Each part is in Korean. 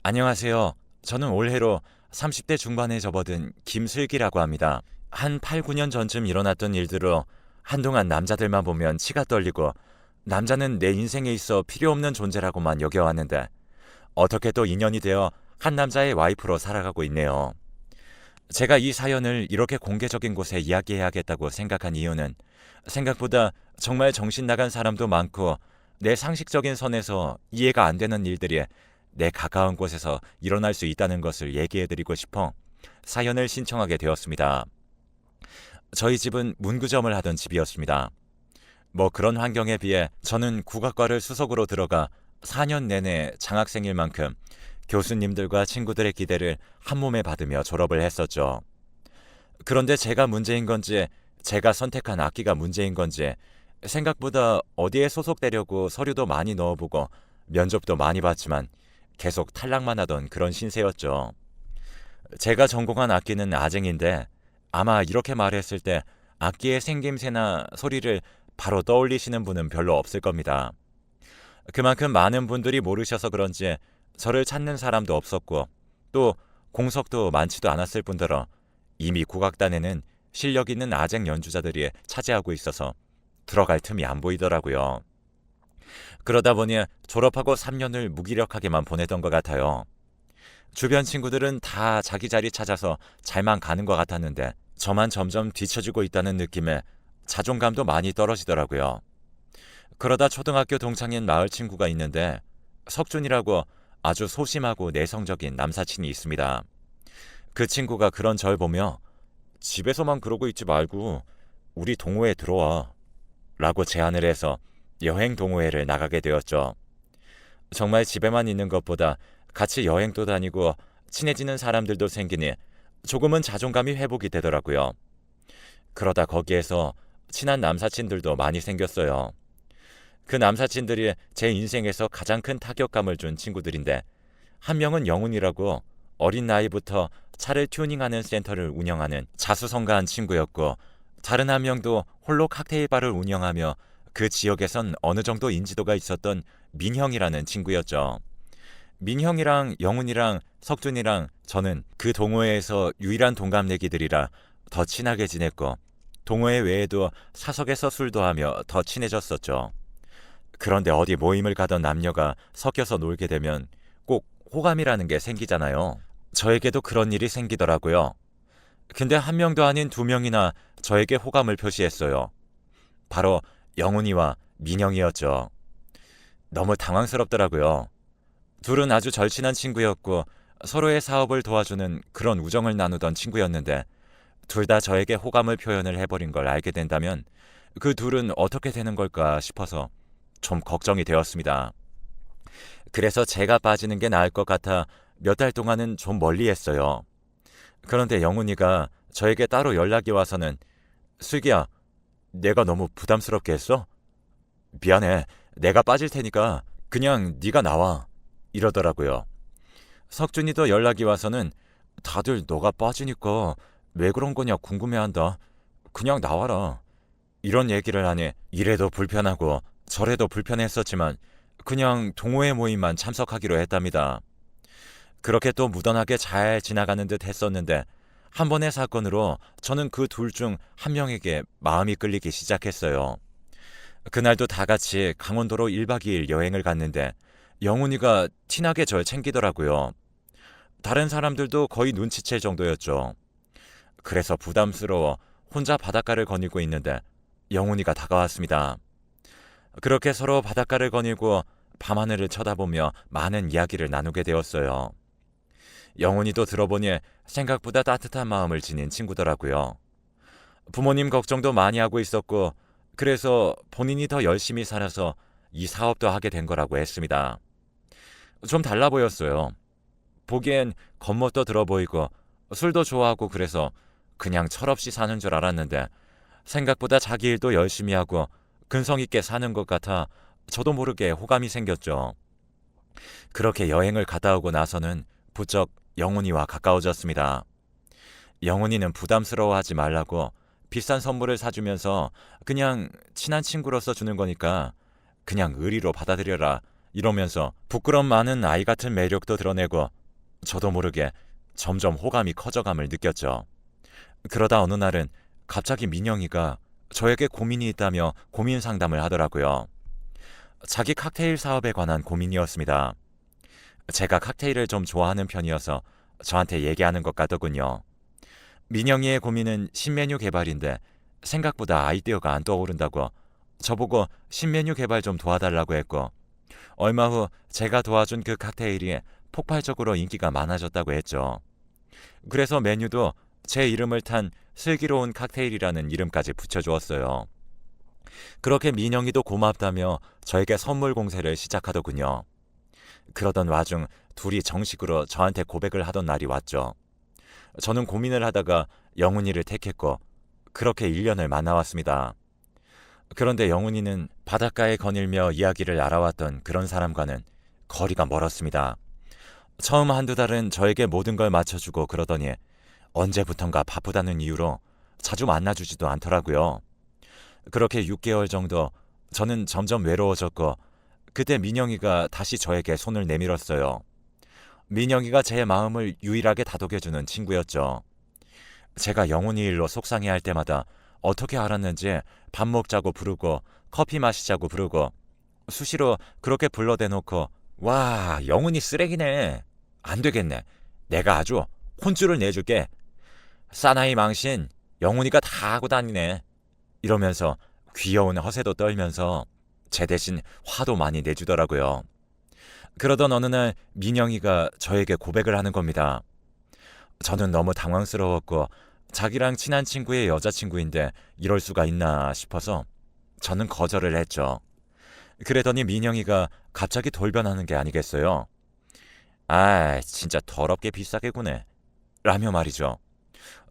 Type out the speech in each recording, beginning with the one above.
안녕하세요. 저는 올해로 30대 중반에 접어든 김슬기라고 합니다. 한 8, 9년 전쯤 일어났던 일들로 한동안 남자들만 보면 치가 떨리고 남자는 내 인생에 있어 필요 없는 존재라고만 여겨왔는데 어떻게 또 인연이 되어 한 남자의 와이프로 살아가고 있네요. 제가 이 사연을 이렇게 공개적인 곳에 이야기해야겠다고 생각한 이유는 생각보다 정말 정신 나간 사람도 많고 내 상식적인 선에서 이해가 안 되는 일들이 내 가까운 곳에서 일어날 수 있다는 것을 얘기해드리고 싶어 사연을 신청하게 되었습니다. 저희 집은 문구점을 하던 집이었습니다. 뭐 그런 환경에 비해 저는 국악과를 수석으로 들어가 4년 내내 장학생일 만큼 교수님들과 친구들의 기대를 한몸에 받으며 졸업을 했었죠. 그런데 제가 문제인 건지 제가 선택한 악기가 문제인 건지 생각보다 어디에 소속되려고 서류도 많이 넣어보고 면접도 많이 봤지만 계속 탈락만 하던 그런 신세였죠. 제가 전공한 악기는 아쟁인데 아마 이렇게 말했을 때 악기의 생김새나 소리를 바로 떠올리시는 분은 별로 없을 겁니다. 그만큼 많은 분들이 모르셔서 그런지 저를 찾는 사람도 없었고 또 공석도 많지도 않았을 뿐더러 이미 국악단에는 실력 있는 아쟁 연주자들이 차지하고 있어서 들어갈 틈이 안 보이더라고요. 그러다 보니 졸업하고 3년을 무기력하게만 보내던 것 같아요. 주변 친구들은 다 자기 자리 찾아서 잘만 가는 것 같았는데 저만 점점 뒤처지고 있다는 느낌에 자존감도 많이 떨어지더라고요. 그러다 초등학교 동창인 마을 친구가 있는데 석준이라고 아주 소심하고 내성적인 남사친이 있습니다. 그 친구가 그런 절 보며 집에서만 그러고 있지 말고 우리 동호회 들어와 라고 제안을 해서 여행 동호회를 나가게 되었죠. 정말 집에만 있는 것보다 같이 여행도 다니고 친해지는 사람들도 생기니 조금은 자존감이 회복이 되더라고요. 그러다 거기에서 친한 남사친들도 많이 생겼어요. 그 남사친들이 제 인생에서 가장 큰 타격감을 준 친구들인데 한 명은 영훈이라고 어린 나이부터 차를 튜닝하는 센터를 운영하는 자수성가한 친구였고 다른 한 명도 홀로 칵테일 바를 운영하며 그 지역에선 어느 정도 인지도가 있었던 민형이라는 친구였죠. 민형이랑 영훈이랑 석준이랑 저는 그 동호회에서 유일한 동갑내기들이라 더 친하게 지냈고 동호회 외에도 사석에서 술도 하며 더 친해졌었죠. 그런데 어디 모임을 가던 남녀가 섞여서 놀게 되면 꼭 호감이라는 게 생기잖아요. 저에게도 그런 일이 생기더라고요. 근데 한 명도 아닌 두 명이나 저에게 호감을 표시했어요. 바로 영훈이와 민영이었죠. 너무 당황스럽더라고요. 둘은 아주 절친한 친구였고 서로의 사업을 도와주는 그런 우정을 나누던 친구였는데 둘 다 저에게 호감을 표현을 해버린 걸 알게 된다면 그 둘은 어떻게 되는 걸까 싶어서 좀 걱정이 되었습니다. 그래서 제가 빠지는 게 나을 것 같아 몇 달 동안은 좀 멀리했어요. 그런데 영훈이가 저에게 따로 연락이 와서는 슬기야, 내가 너무 부담스럽게 했어? 미안해. 내가 빠질 테니까 그냥 네가 나와. 이러더라고요. 석준이도 연락이 와서는 다들 너가 빠지니까 왜 그런 거냐 궁금해한다. 그냥 나와라. 이런 얘기를 하니 이래도 불편하고 저래도 불편했었지만 그냥 동호회 모임만 참석하기로 했답니다. 그렇게 또 무던하게 잘 지나가는 듯 했었는데 한 번의 사건으로 저는 그 둘 중 한 명에게 마음이 끌리기 시작했어요. 그날도 다 같이 강원도로 1박 2일 여행을 갔는데 영훈이가 티나게 절 챙기더라고요. 다른 사람들도 거의 눈치챌 정도였죠. 그래서 부담스러워 혼자 바닷가를 거닐고 있는데 영훈이가 다가왔습니다. 그렇게 서로 바닷가를 거닐고 밤하늘을 쳐다보며 많은 이야기를 나누게 되었어요. 영훈이도 들어보니 생각보다 따뜻한 마음을 지닌 친구더라고요. 부모님 걱정도 많이 하고 있었고 그래서 본인이 더 열심히 살아서 이 사업도 하게 된 거라고 했습니다. 좀 달라 보였어요. 보기엔 겉멋도 들어 보이고 술도 좋아하고 그래서 그냥 철없이 사는 줄 알았는데 생각보다 자기 일도 열심히 하고 근성 있게 사는 것 같아 저도 모르게 호감이 생겼죠. 그렇게 여행을 갔다 오고 나서는 부쩍 영훈이와 가까워졌습니다. 영훈이는 부담스러워하지 말라고 비싼 선물을 사주면서 그냥 친한 친구로서 주는 거니까 그냥 의리로 받아들여라 이러면서 부끄럼 많은 아이 같은 매력도 드러내고 저도 모르게 점점 호감이 커져감을 느꼈죠. 그러다 어느 날은 갑자기 민영이가 저에게 고민이 있다며 고민 상담을 하더라고요. 자기 칵테일 사업에 관한 고민이었습니다. 제가 칵테일을 좀 좋아하는 편이어서 저한테 얘기하는 것 같더군요. 민영이의 고민은 신메뉴 개발인데 생각보다 아이디어가 안 떠오른다고 저보고 신메뉴 개발 좀 도와달라고 했고, 얼마 후 제가 도와준 그 칵테일이 폭발적으로 인기가 많아졌다고 했죠. 그래서 메뉴도 제 이름을 탄 슬기로운 칵테일이라는 이름까지 붙여주었어요. 그렇게 민영이도 고맙다며 저에게 선물 공세를 시작하더군요. 그러던 와중 둘이 정식으로 저한테 고백을 하던 날이 왔죠. 저는 고민을 하다가 영훈이를 택했고 그렇게 1년을 만나왔습니다. 그런데 영훈이는 바닷가에 거닐며 이야기를 알아왔던 그런 사람과는 거리가 멀었습니다. 처음 한두 달은 저에게 모든 걸 맞춰주고 그러더니 언제부턴가 바쁘다는 이유로 자주 만나주지도 않더라고요. 그렇게 6개월 정도 저는 점점 외로워졌고 그때 민영이가 다시 저에게 손을 내밀었어요. 민영이가 제 마음을 유일하게 다독여주는 친구였죠. 제가 영훈이 일로 속상해할 때마다 어떻게 알았는지 밥 먹자고 부르고 커피 마시자고 부르고 수시로 그렇게 불러대놓고 와, 영훈이 쓰레기네. 안 되겠네. 내가 아주 혼쭐을 내줄게. 사나이 망신 영훈이가 다 하고 다니네. 이러면서 귀여운 허세도 떨면서 제 대신 화도 많이 내주더라고요. 그러던 어느 날 민영이가 저에게 고백을 하는 겁니다. 저는 너무 당황스러웠고 자기랑 친한 친구의 여자친구인데 이럴 수가 있나 싶어서 저는 거절을 했죠. 그랬더니 민영이가 갑자기 돌변하는 게 아니겠어요. 아, 진짜 더럽게 비싸게 구네. 라며 말이죠.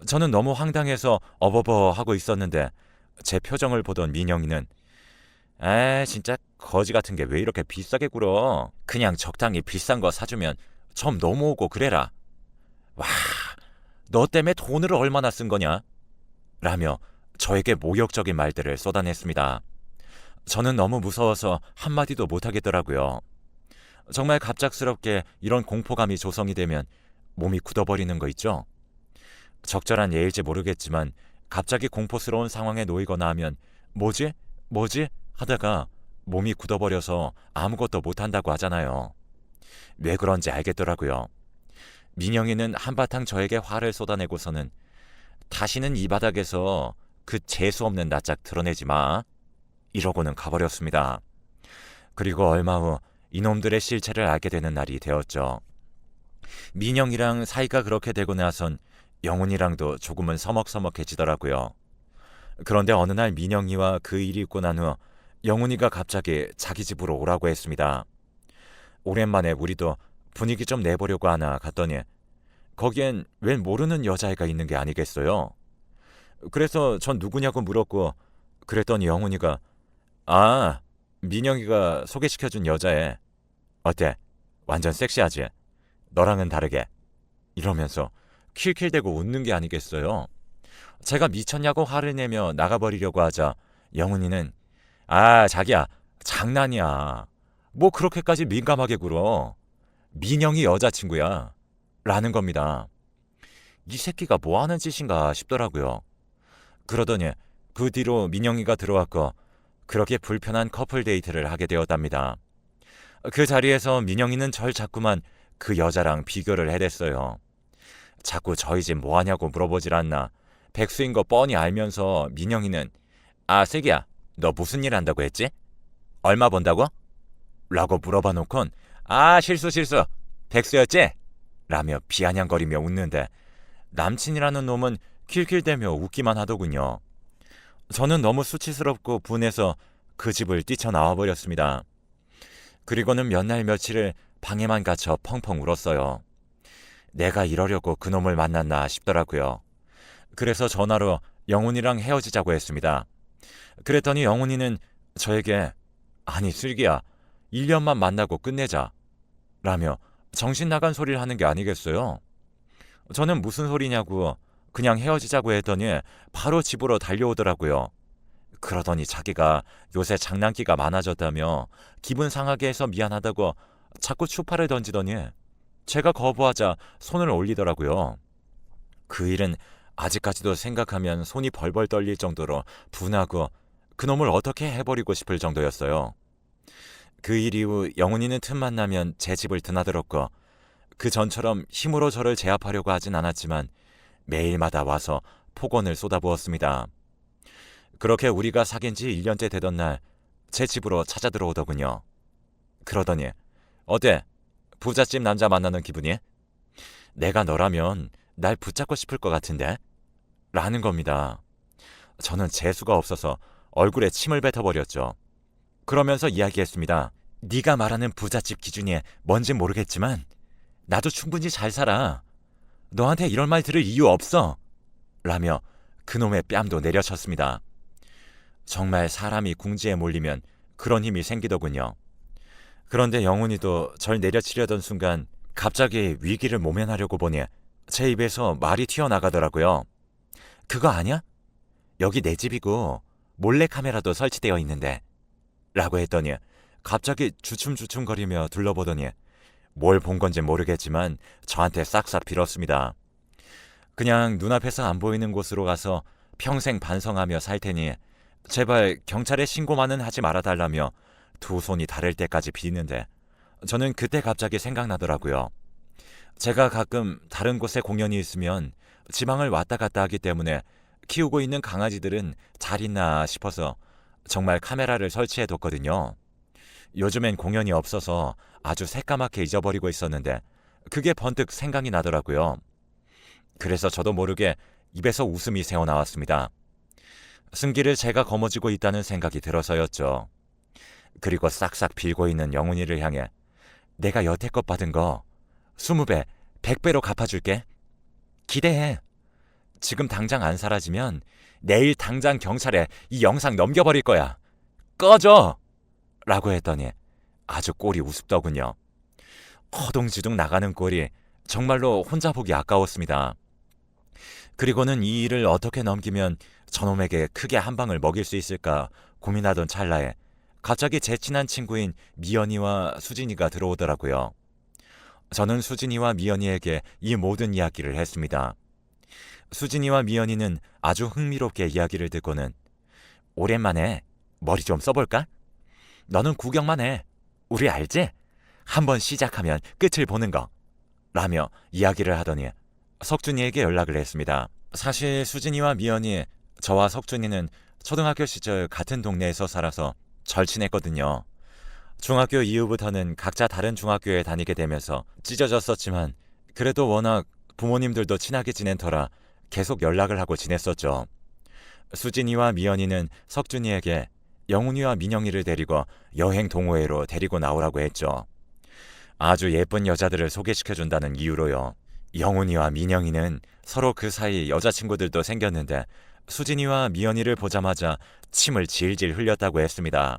저는 너무 황당해서 어버버 하고 있었는데 제 표정을 보던 민영이는 아, 진짜 거지 같은 게 왜 이렇게 비싸게 굴어. 그냥 적당히 비싼 거 사주면 좀 넘어오고 그래라. 와, 너 때문에 돈을 얼마나 쓴 거냐? 라며 저에게 모욕적인 말들을 쏟아냈습니다. 저는 너무 무서워서 한마디도 못하겠더라고요. 정말 갑작스럽게 이런 공포감이 조성이 되면 몸이 굳어버리는 거 있죠? 적절한 예일지 모르겠지만 갑자기 공포스러운 상황에 놓이거나 하면 뭐지? 뭐지? 하다가 몸이 굳어버려서 아무것도 못한다고 하잖아요. 왜 그런지 알겠더라고요. 민영이는 한바탕 저에게 화를 쏟아내고서는 다시는 이 바닥에서 그 재수없는 낯짝 드러내지 마. 이러고는 가버렸습니다. 그리고 얼마 후 이놈들의 실체를 알게 되는 날이 되었죠. 민영이랑 사이가 그렇게 되고 나선 영훈이랑도 조금은 서먹서먹해지더라고요. 그런데 어느 날 민영이와 그 일이 있고 난 후 영훈이가 갑자기 자기 집으로 오라고 했습니다. 오랜만에 우리도 분위기 좀 내보려고 하나 갔더니 거기엔 웬 모르는 여자애가 있는 게 아니겠어요. 그래서 전 누구냐고 물었고 그랬더니 영훈이가 아, 민영이가 소개시켜준 여자애. 어때? 완전 섹시하지? 너랑은 다르게. 이러면서 킬킬대고 웃는 게 아니겠어요. 제가 미쳤냐고 화를 내며 나가버리려고 하자 영훈이는 아, 자기야, 장난이야. 뭐 그렇게까지 민감하게 굴어. 민영이 여자친구야. 라는 겁니다. 이 새끼가 뭐 하는 짓인가 싶더라고요. 그러더니 그 뒤로 민영이가 들어왔고 그렇게 불편한 커플 데이트를 하게 되었답니다. 그 자리에서 민영이는 절 자꾸만 그 여자랑 비교를 해댔어요. 자꾸 저희 집 뭐하냐고 물어보질 않나. 백수인 거 뻔히 알면서 민영이는 아, 슬기야, 너 무슨 일 한다고 했지? 얼마 번다고? 라고 물어봐 놓곤 아, 실수 백수였지? 라며 비아냥거리며 웃는데 남친이라는 놈은 킬킬대며 웃기만 하더군요. 저는 너무 수치스럽고 분해서 그 집을 뛰쳐나와 버렸습니다. 그리고는 몇 날 며칠을 방에만 갇혀 펑펑 울었어요. 내가 이러려고 그놈을 만났나 싶더라고요. 그래서 전화로 영훈이랑 헤어지자고 했습니다. 그랬더니 영훈이는 저에게 아니 슬기야, 1년만 만나고 끝내자 라며 정신 나간 소리를 하는 게 아니겠어요. 저는 무슨 소리냐고 그냥 헤어지자고 했더니 바로 집으로 달려오더라고요. 그러더니 자기가 요새 장난기가 많아졌다며 기분 상하게 해서 미안하다고 자꾸 추파를 던지더니 제가 거부하자 손을 올리더라고요. 그 일은 아직까지도 생각하면 손이 벌벌 떨릴 정도로 분하고 그놈을 어떻게 해버리고 싶을 정도였어요. 그 일 이후 영훈이는 틈만 나면 제 집을 드나들었고 그 전처럼 힘으로 저를 제압하려고 하진 않았지만 매일마다 와서 폭언을 쏟아부었습니다. 그렇게 우리가 사귄 지 1년째 되던 날 제 집으로 찾아 들어오더군요. 그러더니 어때? 부잣집 남자 만나는 기분이? 내가 너라면 날 붙잡고 싶을 것 같은데? 라는 겁니다. 저는 재수가 없어서 얼굴에 침을 뱉어버렸죠. 그러면서 이야기했습니다. 네가 말하는 부잣집 기준이 뭔진 모르겠지만 나도 충분히 잘 살아. 너한테 이런 말 들을 이유 없어. 라며 그놈의 뺨도 내려쳤습니다. 정말 사람이 궁지에 몰리면 그런 힘이 생기더군요. 그런데 영훈이도 절 내려치려던 순간 갑자기 위기를 모면하려고 보니 제 입에서 말이 튀어나가더라고요. 그거 아냐? 여기 내 집이고 몰래카메라도 설치되어 있는데 라고 했더니 갑자기 주춤주춤거리며 둘러보더니 뭘 본 건지 모르겠지만 저한테 싹싹 빌었습니다. 그냥 눈앞에서 안 보이는 곳으로 가서 평생 반성하며 살 테니 제발 경찰에 신고만은 하지 말아달라며 두 손이 다를 때까지 비는데 저는 그때 갑자기 생각나더라고요. 제가 가끔 다른 곳에 공연이 있으면 지방을 왔다 갔다 하기 때문에 키우고 있는 강아지들은 잘 있나 싶어서 정말 카메라를 설치해뒀거든요. 요즘엔 공연이 없어서 아주 새까맣게 잊어버리고 있었는데 그게 번뜩 생각이 나더라고요. 그래서 저도 모르게 입에서 웃음이 새어나왔습니다. 승기를 제가 거머쥐고 있다는 생각이 들어서였죠. 그리고 싹싹 빌고 있는 영훈이를 향해 내가 여태껏 받은 거 20배, 100배로 갚아줄게. 기대해. 지금 당장 안 사라지면 내일 당장 경찰에 이 영상 넘겨버릴 거야. 꺼져! 라고 했더니 아주 꼴이 우습더군요. 허둥지둥 나가는 꼴이 정말로 혼자 보기 아까웠습니다. 그리고는 이 일을 어떻게 넘기면 저놈에게 크게 한 방을 먹일 수 있을까 고민하던 찰나에 갑자기 제 친한 친구인 미연이와 수진이가 들어오더라고요. 저는 수진이와 미연이에게 이 모든 이야기를 했습니다. 수진이와 미연이는 아주 흥미롭게 이야기를 듣고는 오랜만에 머리 좀 써볼까? 너는 구경만 해. 우리 알지? 한번 시작하면 끝을 보는 거. 라며 이야기를 하더니 석준이에게 연락을 했습니다. 사실 수진이와 미연이, 저와 석준이는 초등학교 시절 같은 동네에서 살아서 절친했거든요. 중학교 이후부터는 각자 다른 중학교에 다니게 되면서 찢어졌었지만 그래도 워낙 부모님들도 친하게 지낸 터라 계속 연락을 하고 지냈었죠. 수진이와 미연이는 석준이에게 영훈이와 민영이를 데리고 여행 동호회로 데리고 나오라고 했죠. 아주 예쁜 여자들을 소개시켜준다는 이유로요. 영훈이와 민영이는 서로 그 사이 여자친구들도 생겼는데 수진이와 미연이를 보자마자 침을 질질 흘렸다고 했습니다.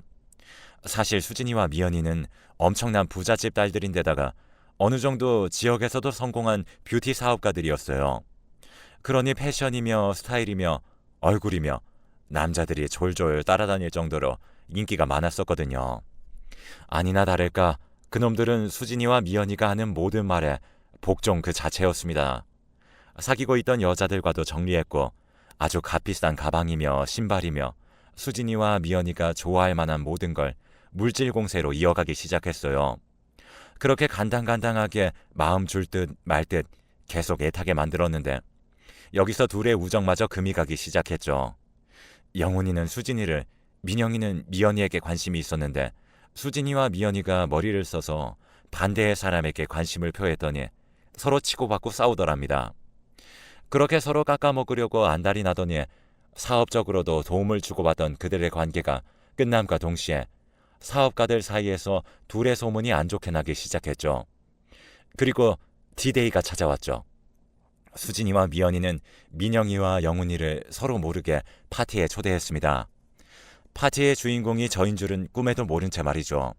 사실 수진이와 미연이는 엄청난 부잣집 딸들인데다가 어느 정도 지역에서도 성공한 뷰티 사업가들이었어요. 그러니 패션이며 스타일이며 얼굴이며 남자들이 졸졸 따라다닐 정도로 인기가 많았었거든요. 아니나 다를까 그놈들은 수진이와 미연이가 하는 모든 말에 복종 그 자체였습니다. 사귀고 있던 여자들과도 정리했고 아주 값비싼 가방이며 신발이며 수진이와 미연이가 좋아할 만한 모든 걸 물질 공세로 이어가기 시작했어요. 그렇게 간당간당하게 마음 줄 듯 말 듯 계속 애타게 만들었는데 여기서 둘의 우정마저 금이 가기 시작했죠. 영훈이는 수진이를, 민영이는 미연이에게 관심이 있었는데 수진이와 미연이가 머리를 써서 반대의 사람에게 관심을 표했더니 서로 치고받고 싸우더랍니다. 그렇게 서로 깎아먹으려고 안달이 나더니 사업적으로도 도움을 주고받던 그들의 관계가 끝남과 동시에 사업가들 사이에서 둘의 소문이 안 좋게 나기 시작했죠. 그리고 D-Day가 찾아왔죠. 수진이와 미연이는 민영이와 영훈이를 서로 모르게 파티에 초대했습니다. 파티의 주인공이 저인 줄은 꿈에도 모른 채 말이죠.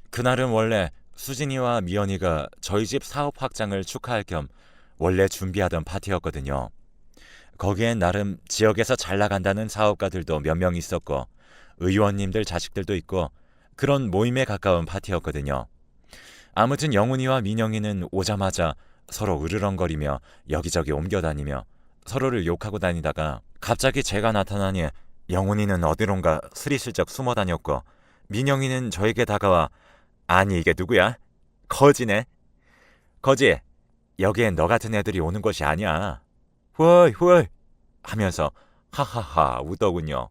그날은 원래 수진이와 미연이가 저희 집 사업 확장을 축하할 겸 원래 준비하던 파티였거든요. 거기엔 나름 지역에서 잘 나간다는 사업가들도 몇 명 있었고 의원님들 자식들도 있고 그런 모임에 가까운 파티였거든요. 아무튼 영훈이와 민영이는 오자마자 서로 으르렁거리며 여기저기 옮겨다니며 서로를 욕하고 다니다가 갑자기 제가 나타나니 영훈이는 어디론가 스리슬쩍 숨어 다녔고 민영이는 저에게 다가와 아니 이게 누구야? 거지네. 거지, 여기엔 너 같은 애들이 오는 곳이 아니야. 헐 헐 하면서 하하하 웃더군요.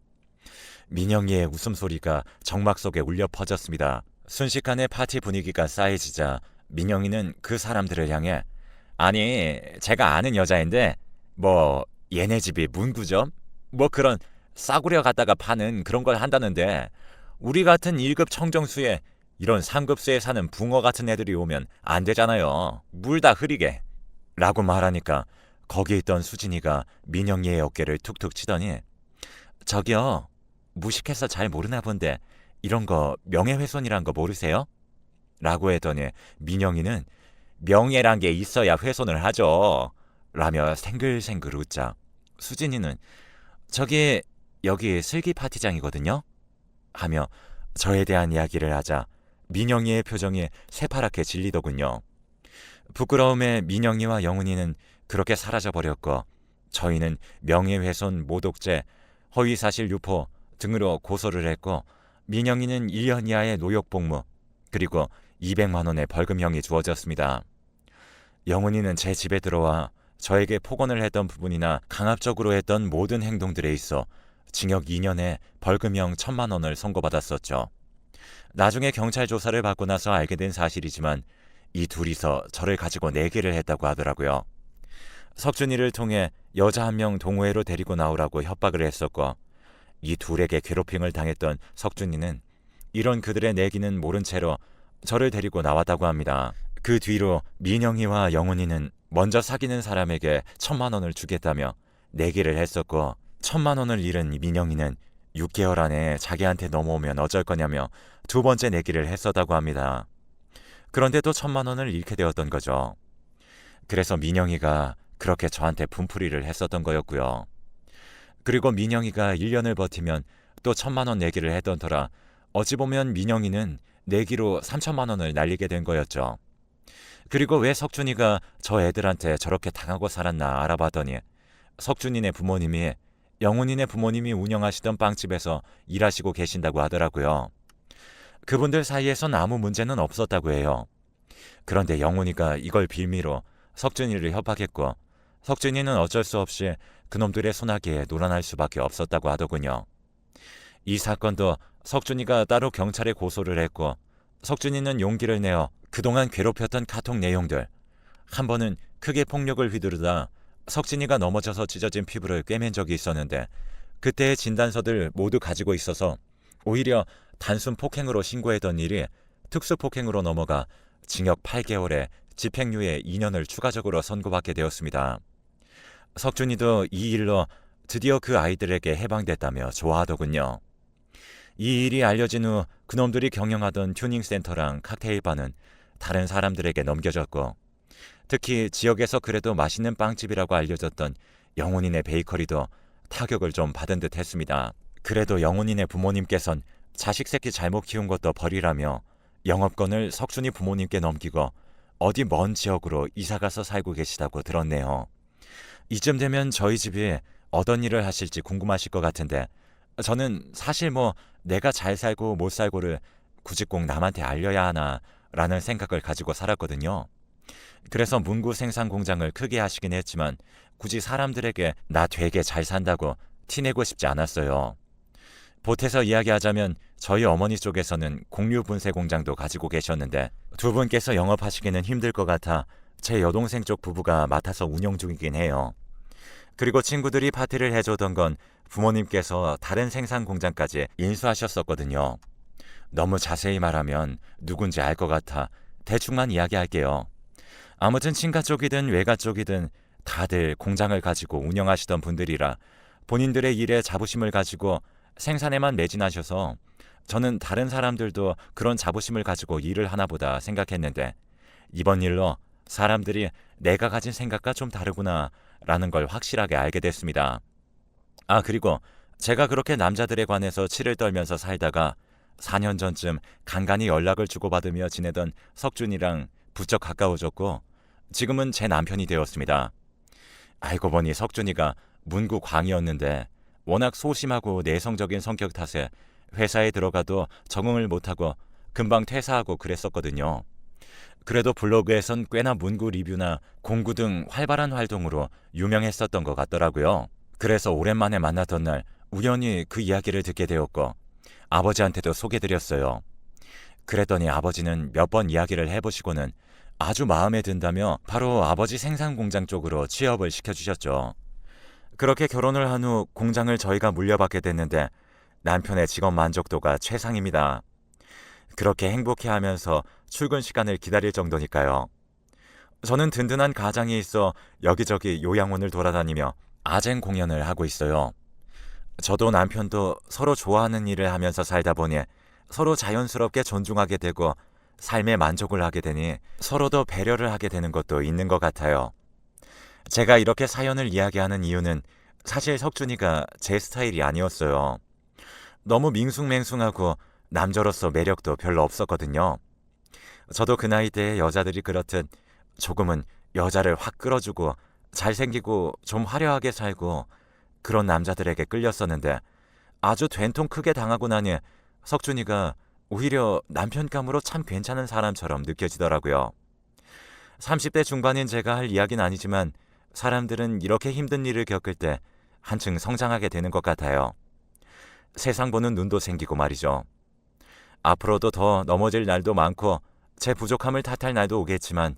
민영이의 웃음소리가 정막 속에 울려 퍼졌습니다. 순식간에 파티 분위기가 쌓여지자 민영이는 그 사람들을 향해 아니 제가 아는 여자인데 뭐 얘네 집이 문구점? 뭐 그런 싸구려 갖다가 파는 그런 걸 한다는데 우리 같은 1급 청정수에 이런 3급수에 사는 붕어 같은 애들이 오면 안 되잖아요. 물 다 흐리게. 라고 말하니까 거기 있던 수진이가 민영이의 어깨를 툭툭 치더니 저기요, 무식해서 잘 모르나 본데 이런 거 명예훼손이란 거 모르세요? 라고 했더니 민영이는 명예란 게 있어야 훼손을 하죠. 라며 생글생글 웃자 수진이는 저기 여기 슬기 파티장이거든요. 하며 저에 대한 이야기를 하자 민영이의 표정이 새파랗게 질리더군요. 부끄러움에 민영이와 영훈이는 그렇게 사라져버렸고 저희는 명예훼손, 모독죄, 허위사실 유포 등으로 고소를 했고 민영이는 1년 이하의 노역복무 그리고 200만 원의 벌금형이 주어졌습니다. 영훈이는 제 집에 들어와 저에게 폭언을 했던 부분이나 강압적으로 했던 모든 행동들에 있어 징역 2년에 벌금형 1,000만 원을 선고받았었죠. 나중에 경찰 조사를 받고 나서 알게 된 사실이지만 이 둘이서 저를 가지고 내기를 했다고 하더라고요. 석준이를 통해 여자 한 명 동호회로 데리고 나오라고 협박을 했었고 이 둘에게 괴롭힘을 당했던 석준이는 이런 그들의 내기는 모른 채로 저를 데리고 나왔다고 합니다. 그 뒤로 민영이와 영훈이는 먼저 사귀는 사람에게 1,000만 원을 주겠다며 내기를 했었고 1,000만 원을 잃은 민영이는 6개월 안에 자기한테 넘어오면 어쩔 거냐며 두 번째 내기를 했었다고 합니다. 그런데 또 1,000만 원을 잃게 되었던 거죠. 그래서 민영이가 그렇게 저한테 분풀이를 했었던 거였고요. 그리고 민영이가 1년을 버티면 또 1,000만 원 내기를 했던 터라 어찌 보면 민영이는 내기로 3,000만 원을 날리게 된 거였죠. 그리고 왜 석준이가 저 애들한테 저렇게 당하고 살았나 알아봤더니 석준이네 부모님이 영훈이네 부모님이 운영하시던 빵집에서 일하시고 계신다고 하더라고요. 그분들 사이에선 아무 문제는 없었다고 해요. 그런데 영훈이가 이걸 빌미로 석준이를 협박했고 석준이는 어쩔 수 없이 그놈들의 손아귀에 놀아날 수밖에 없었다고 하더군요. 이 사건도 석준이가 따로 경찰에 고소를 했고 석준이는 용기를 내어 그동안 괴롭혔던 카톡 내용들 한 번은 크게 폭력을 휘두르다 석진이가 넘어져서 찢어진 피부를 꿰맨 적이 있었는데 그때의 진단서들 모두 가지고 있어서 오히려 단순 폭행으로 신고했던 일이 특수폭행으로 넘어가 징역 8개월에 집행유예 2년을 추가적으로 선고받게 되었습니다. 석준이도 이 일로 드디어 그 아이들에게 해방됐다며 좋아하더군요. 이 일이 알려진 후 그놈들이 경영하던 튜닝센터랑 칵테일바는 다른 사람들에게 넘겨졌고 특히 지역에서 그래도 맛있는 빵집이라고 알려졌던 영훈이네 베이커리도 타격을 좀 받은 듯 했습니다. 그래도 영훈이네 부모님께선 자식 새끼 잘못 키운 것도 버리라며 영업권을 석준이 부모님께 넘기고 어디 먼 지역으로 이사가서 살고 계시다고 들었네요. 이쯤 되면 저희 집이 어떤 일을 하실지 궁금하실 것 같은데 저는 사실 뭐 내가 잘 살고 못 살고를 굳이 꼭 남한테 알려야 하나 라는 생각을 가지고 살았거든요. 그래서 문구 생산 공장을 크게 하시긴 했지만 굳이 사람들에게 나 되게 잘 산다고 티내고 싶지 않았어요. 보태서 이야기하자면 저희 어머니 쪽에서는 공유 분쇄 공장도 가지고 계셨는데 두 분께서 영업하시기는 힘들 것 같아 제 여동생 쪽 부부가 맡아서 운영 중이긴 해요. 그리고 친구들이 파티를 해주던 건 부모님께서 다른 생산 공장까지 인수하셨었거든요. 너무 자세히 말하면 누군지 알 것 같아 대충만 이야기할게요. 아무튼 친가 쪽이든 외가 쪽이든 다들 공장을 가지고 운영하시던 분들이라 본인들의 일에 자부심을 가지고 생산에만 매진하셔서 저는 다른 사람들도 그런 자부심을 가지고 일을 하나 보다 생각했는데 이번 일로 사람들이 내가 가진 생각과 좀 다르구나 라는 걸 확실하게 알게 됐습니다. 그리고 제가 그렇게 남자들에 관해서 치를 떨면서 살다가 4년 전쯤 간간히 연락을 주고받으며 지내던 석준이랑 부쩍 가까워졌고 지금은 제 남편이 되었습니다. 알고 보니 석준이가 문구 광이었는데 워낙 소심하고 내성적인 성격 탓에 회사에 들어가도 적응을 못하고 금방 퇴사하고 그랬었거든요. 그래도 블로그에선 꽤나 문구 리뷰나 공구 등 활발한 활동으로 유명했었던 것 같더라고요. 그래서 오랜만에 만났던 날 우연히 그 이야기를 듣게 되었고 아버지한테도 소개드렸어요. 그랬더니 아버지는 몇 번 이야기를 해보시고는 아주 마음에 든다며 바로 아버지 생산공장 쪽으로 취업을 시켜주셨죠. 그렇게 결혼을 한 후 공장을 저희가 물려받게 됐는데 남편의 직업 만족도가 최상입니다. 그렇게 행복해하면서 출근 시간을 기다릴 정도니까요. 저는 든든한 가장이 있어 여기저기 요양원을 돌아다니며 아쟁 공연을 하고 있어요. 저도 남편도 서로 좋아하는 일을 하면서 살다 보니 서로 자연스럽게 존중하게 되고 삶에 만족을 하게 되니 서로 더 배려를 하게 되는 것도 있는 것 같아요. 제가 이렇게 사연을 이야기하는 이유는 사실 석준이가 제 스타일이 아니었어요. 너무 밍숭맹숭하고 남자로서 매력도 별로 없었거든요. 저도 그 나이대에 여자들이 그렇듯 조금은 여자를 확 끌어주고 잘생기고 좀 화려하게 살고 그런 남자들에게 끌렸었는데 아주 된통 크게 당하고 나니 석준이가 오히려 남편감으로 참 괜찮은 사람처럼 느껴지더라고요. 30대 중반인 제가 할 이야기는 아니지만 사람들은 이렇게 힘든 일을 겪을 때 한층 성장하게 되는 것 같아요. 세상 보는 눈도 생기고 말이죠. 앞으로도 더 넘어질 날도 많고 제 부족함을 탓할 날도 오겠지만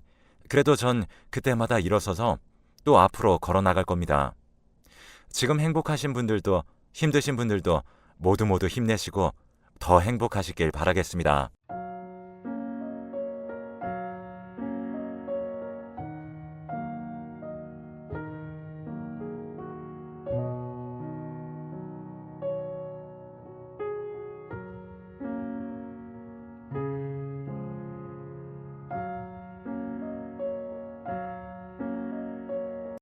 그래도 전 그때마다 일어서서 또 앞으로 걸어나갈 겁니다. 지금 행복하신 분들도 힘드신 분들도 모두 힘내시고 더 행복하시길 바라겠습니다.